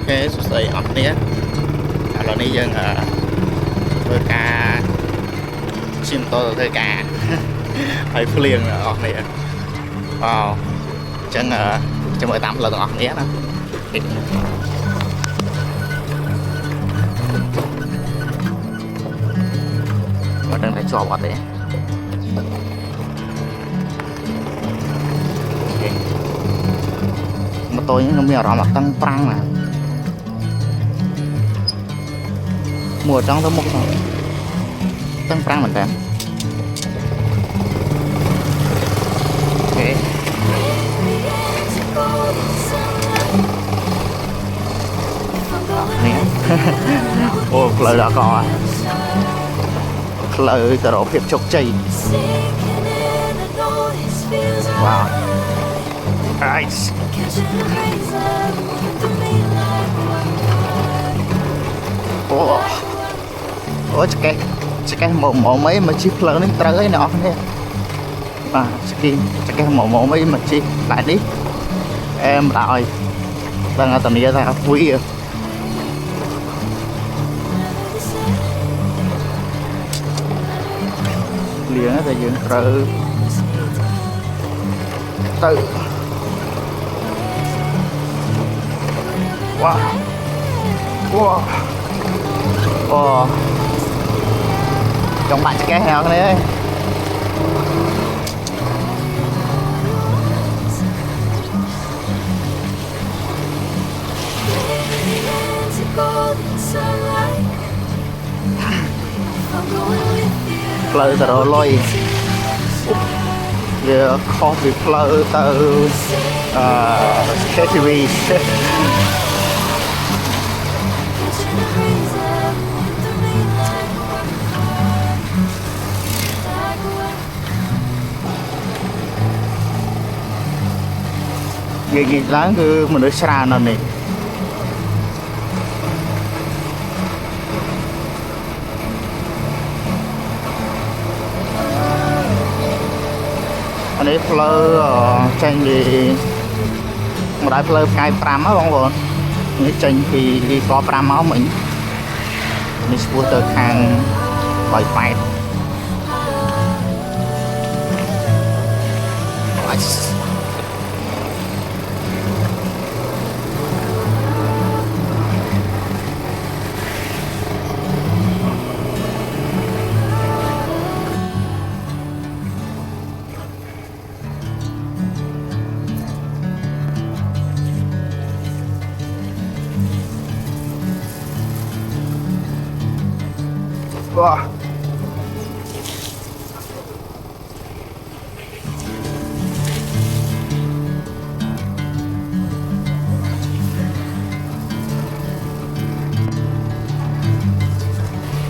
cái sợi ọc nè là này dân thôi cả chim to thôi cả hay liền ọc này wow chân cho mọi tắm là ọc nè đó mà đang phải cho vào đấy mà tôi nó mèo đó mà tăng prang mà mùa trong tôi một tăng prang mình đang ok nè ô lời đã có à lời từ đó hiệp chọc chày wow nice ô ô cái mổ mấy mà chiếc lớn đến tới nó nè mà cái mổ mấy mà chiếc lại đi em lại đang ở tầm này ra vui liền á, tại dựng tự wow wow wow trong bạn cái heo cái này lời từ lôi về coffee flow từ KTV gì láng cứ mình được xa nào này anh ấy flow tranh thì một đại flow cái pram á bông bồn những tranh thì có pram máu mình supporter hàng bài fight wow.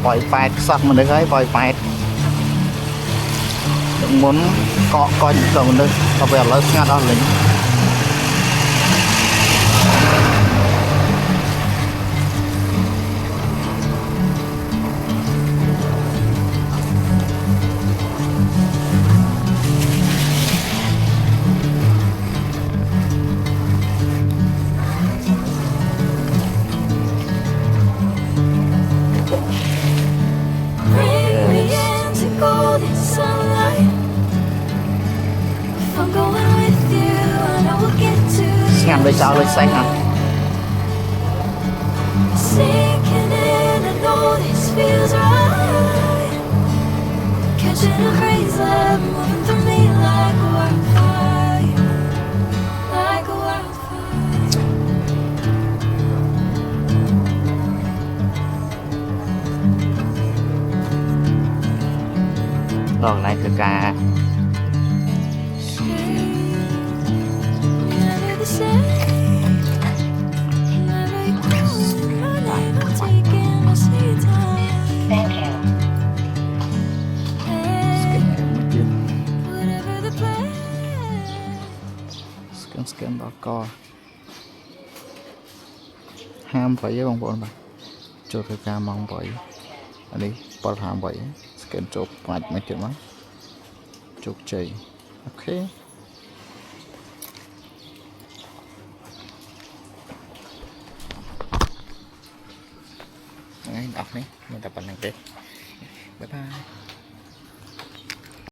Vòi phạt sọt mình được ấy vòi phạt muốn cọ coi rồi mình được và bây giờ nó đó lính ngắm đây sao đây xanh hả còn nàyคือการscan ដល់កហាម8បងប្អូនបាទចូលធ្វើការម៉ោង8អានេះប៉ុលហាម8 scan ចូលបាច់មកទៀតមកជោគជ័យអូខេ អស់នេះមានតែប៉ុណ្្នឹងទេបាយបាយ